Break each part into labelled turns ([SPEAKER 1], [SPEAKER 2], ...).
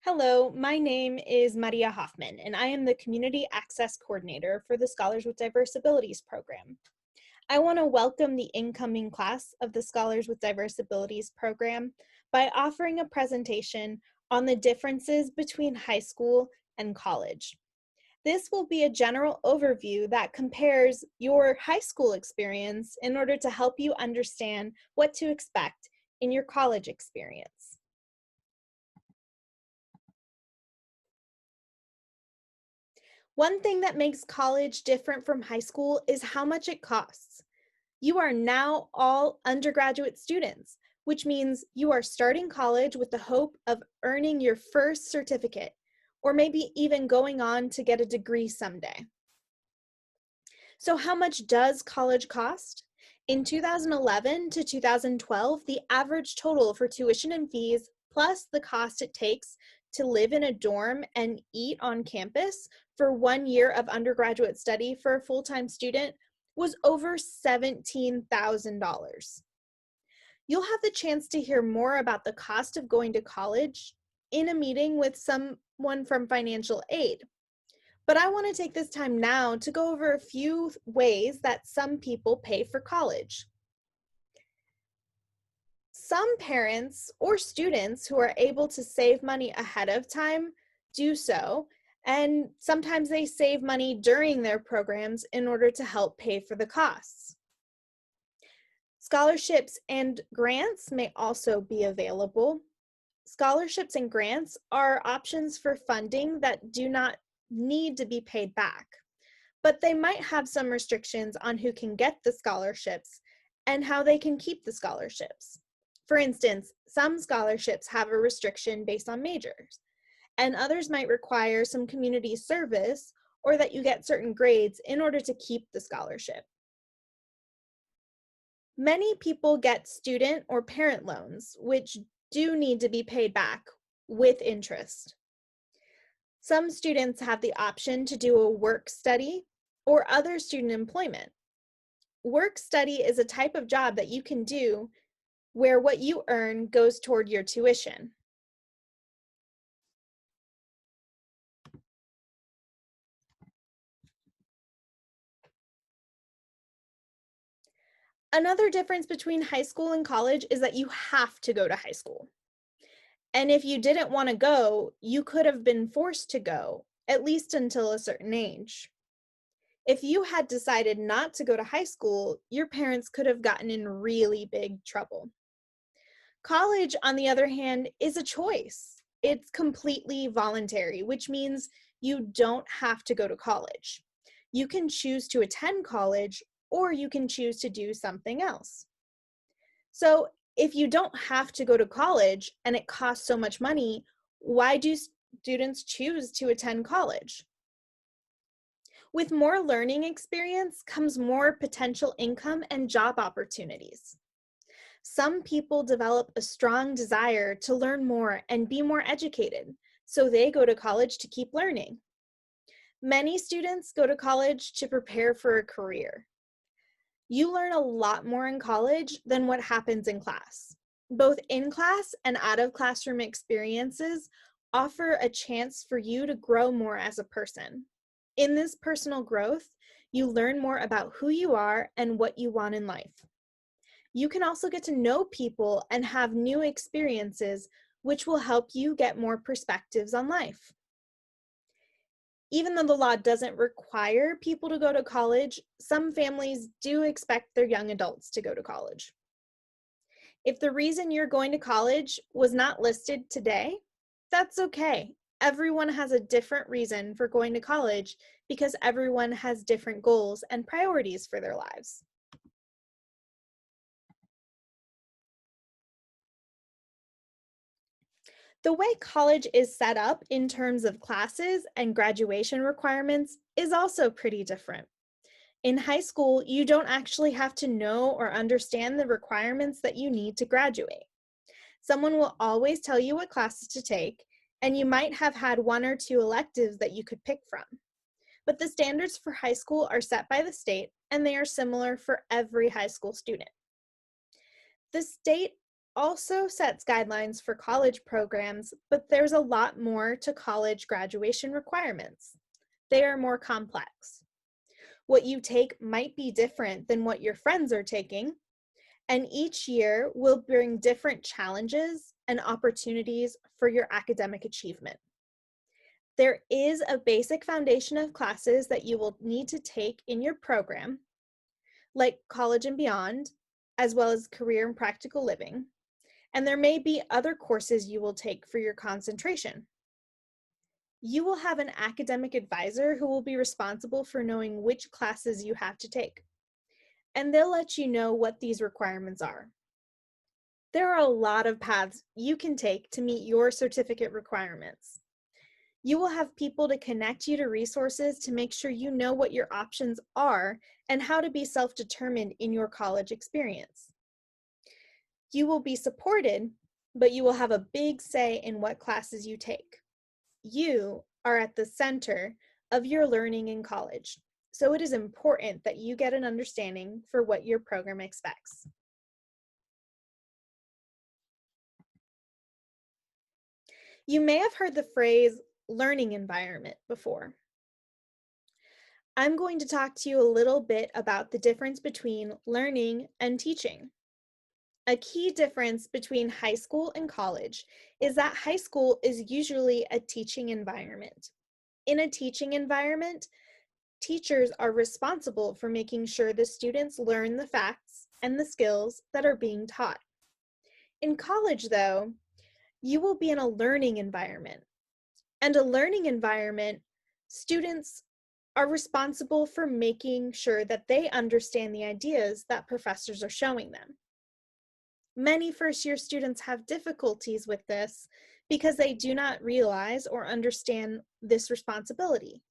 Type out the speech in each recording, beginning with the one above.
[SPEAKER 1] Hello, my name is Maria Hoffman, and I am the Community Access Coordinator for the Scholars with Diverse Abilities program. I want to welcome the incoming class of the Scholars with Diverse Abilities program by offering a presentation on the differences between high school and college. This will be a general overview that compares your high school experience in order to help you understand what to expect in your college experience. One thing that makes college different from high school is how much it costs. You are now all undergraduate students, which means you are starting college with the hope of earning your first certificate, or maybe even going on to get a degree someday. So, how much does college cost? In 2011 to 2012, the average total for tuition and fees, plus the cost it takes to live in a dorm and eat on campus for 1 year of undergraduate study for a full-time student, was over $17,000. You'll have the chance to hear more about the cost of going to college in a meeting with someone from financial aid. But I want to take this time now to go over a few ways that some people pay for college. Some parents or students who are able to save money ahead of time do so, and sometimes they save money during their programs in order to help pay for the costs. Scholarships and grants may also be available. Scholarships and grants are options for funding that do not need to be paid back, but they might have some restrictions on who can get the scholarships and how they can keep the scholarships. For instance, some scholarships have a restriction based on majors, and others might require some community service or that you get certain grades in order to keep the scholarship. Many people get student or parent loans, which do need to be paid back with interest. Some students have the option to do a work study or other student employment. Work study is a type of job that you can do where what you earn goes toward your tuition. Another difference between high school and college is that you have to go to high school. And if you didn't want to go, you could have been forced to go, at least until a certain age. If you had decided not to go to high school, your parents could have gotten in really big trouble. College, on the other hand, is a choice. It's completely voluntary, which means you don't have to go to college. You can choose to attend college, or you can choose to do something else. So, if you don't have to go to college and it costs so much money, why do students choose to attend college? With more learning experience comes more potential income and job opportunities. Some people develop a strong desire to learn more and be more educated, so they go to college to keep learning. Many students go to college to prepare for a career. You learn a lot more in college than what happens in class. Both in class and out of classroom experiences offer a chance for you to grow more as a person. In this personal growth, you learn more about who you are and what you want in life. You can also get to know people and have new experiences, which will help you get more perspectives on life. Even though the law doesn't require people to go to college, some families do expect their young adults to go to college. If the reason you're going to college was not listed today, that's okay. Everyone has a different reason for going to college because everyone has different goals and priorities for their lives. The way college is set up in terms of classes and graduation requirements is also pretty different. In high school, you don't actually have to know or understand the requirements that you need to graduate. Someone will always tell you what classes to take, and you might have had one or two electives that you could pick from. But the standards for high school are set by the state, and they are similar for every high school student. The state also sets guidelines for college programs, but there's a lot more to college graduation requirements. They are more complex. What you take might be different than what your friends are taking, and each year will bring different challenges and opportunities for your academic achievement. There is a basic foundation of classes that you will need to take in your program, like College and Beyond, as well as Career and Practical Living, and there may be other courses you will take for your concentration. You will have an academic advisor who will be responsible for knowing which classes you have to take, and they'll let you know what these requirements are. There are a lot of paths you can take to meet your certificate requirements. You will have people to connect you to resources to make sure you know what your options are and how to be self-determined in your college experience. You will be supported, but you will have a big say in what classes you take. You are at the center of your learning in college, so it is important that you get an understanding for what your program expects. You may have heard the phrase learning environment before. I'm going to talk to you a little bit about the difference between learning and teaching. A key difference between high school and college is that high school is usually a teaching environment. In a teaching environment, teachers are responsible for making sure the students learn the facts and the skills that are being taught. In college, though, you will be in a learning environment. And a learning environment, students are responsible for making sure that they understand the ideas that professors are showing them. Many first-year students have difficulties with this because they do not realize or understand this responsibility,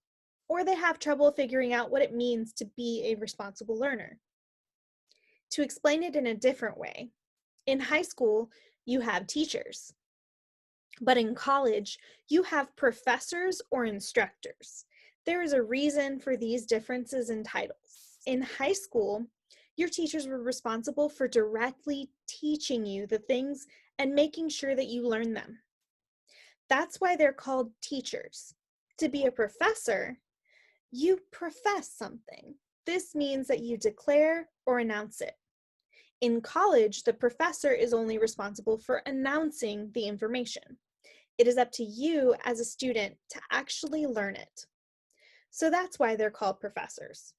[SPEAKER 1] or they have trouble figuring out what it means to be a responsible learner. To explain it in a different way, in high school, you have teachers, but in college, you have professors or instructors. There is a reason for these differences in titles. In high school, your teachers were responsible for directly teaching you the things and making sure that you learn them. That's why they're called teachers. To be a professor, you profess something. This means that you declare or announce it. In college, the professor is only responsible for announcing the information. It is up to you as a student to actually learn it. So that's why they're called professors.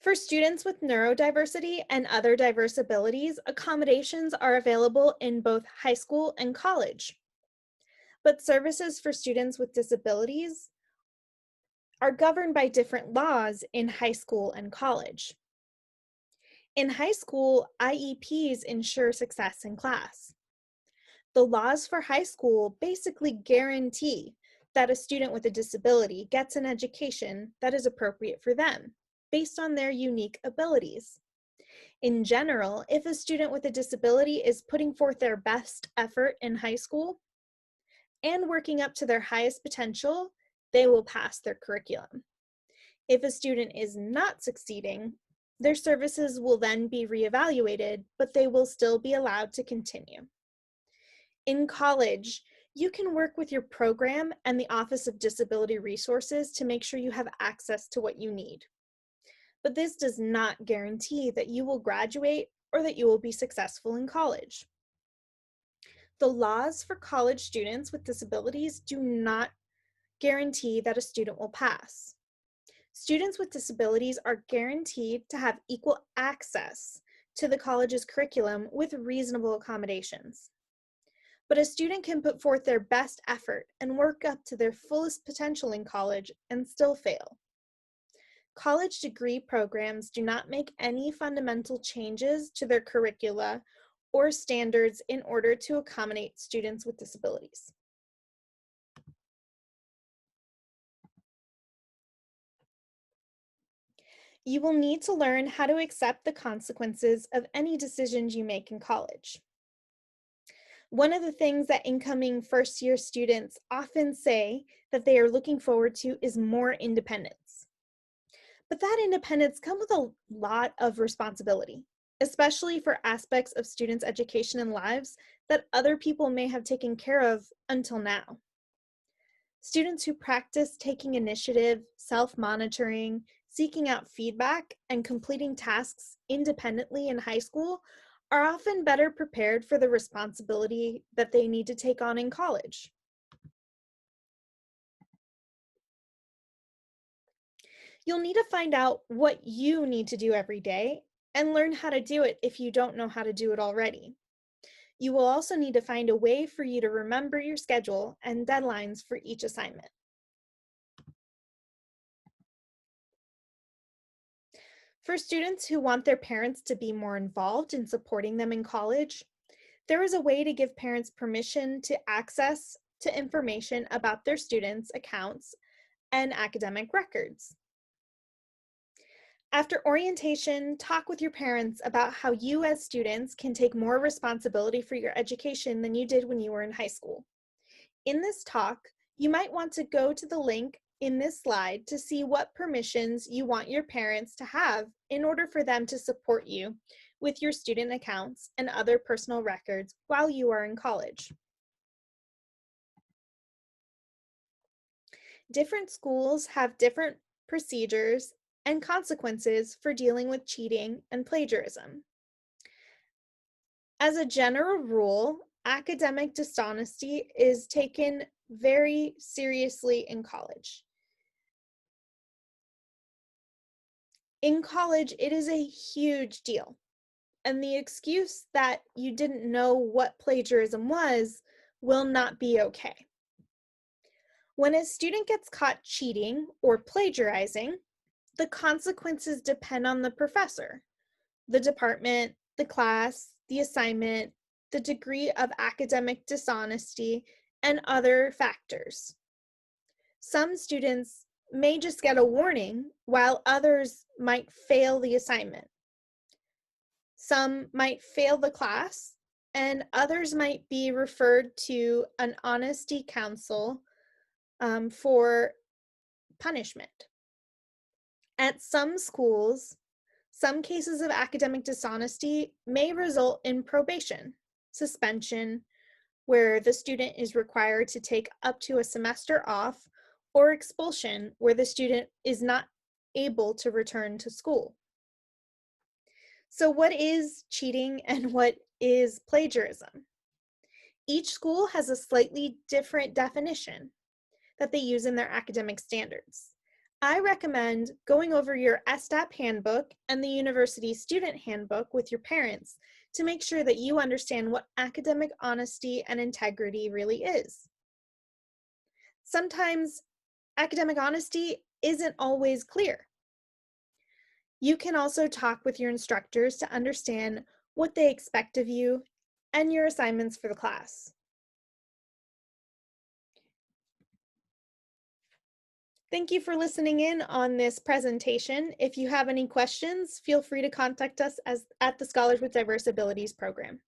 [SPEAKER 1] For students with neurodiversity and other diverse abilities, accommodations are available in both high school and college. But services for students with disabilities are governed by different laws in high school and college. In high school, IEPs ensure success in class. The laws for high school basically guarantee that a student with a disability gets an education that is appropriate for them, based on their unique abilities. In general, if a student with a disability is putting forth their best effort in high school and working up to their highest potential, they will pass their curriculum. If a student is not succeeding, their services will then be reevaluated, but they will still be allowed to continue. In college, you can work with your program and the Office of Disability Resources to make sure you have access to what you need. But this does not guarantee that you will graduate or that you will be successful in college. The laws for college students with disabilities do not guarantee that a student will pass. Students with disabilities are guaranteed to have equal access to the college's curriculum with reasonable accommodations. But a student can put forth their best effort and work up to their fullest potential in college and still fail. College degree programs do not make any fundamental changes to their curricula or standards in order to accommodate students with disabilities. You will need to learn how to accept the consequences of any decisions you make in college. One of the things that incoming first-year students often say that they are looking forward to is more independence. But that independence comes with a lot of responsibility, especially for aspects of students' education and lives that other people may have taken care of until now. Students who practice taking initiative, self-monitoring, seeking out feedback, and completing tasks independently in high school are often better prepared for the responsibility that they need to take on in college. You'll need to find out what you need to do every day and learn how to do it if you don't know how to do it already. You will also need to find a way for you to remember your schedule and deadlines for each assignment. For students who want their parents to be more involved in supporting them in college, there is a way to give parents permission to access to information about their students' accounts and academic records. After orientation, talk with your parents about how you as students can take more responsibility for your education than you did when you were in high school. In this talk, you might want to go to the link in this slide to see what permissions you want your parents to have in order for them to support you with your student accounts and other personal records while you are in college. Different schools have different procedures and consequences for dealing with cheating and plagiarism. As a general rule, academic dishonesty is taken very seriously in college. In college, it is a huge deal, and the excuse that you didn't know what plagiarism was will not be okay. When a student gets caught cheating or plagiarizing, the consequences depend on the professor, the department, the class, the assignment, the degree of academic dishonesty, and other factors. Some students may just get a warning, while others might fail the assignment. Some might fail the class, and others might be referred to an honesty council for punishment. At some schools, some cases of academic dishonesty may result in probation, suspension, where the student is required to take up to a semester off, or expulsion, where the student is not able to return to school. So what is cheating and what is plagiarism? Each school has a slightly different definition that they use in their academic standards. I recommend going over your STAP handbook and the university student handbook with your parents to make sure that you understand what academic honesty and integrity really is. Sometimes academic honesty isn't always clear. You can also talk with your instructors to understand what they expect of you and your assignments for the class. Thank you for listening in on this presentation. If you have any questions, feel free to contact us at the Scholars with Diverse Abilities program.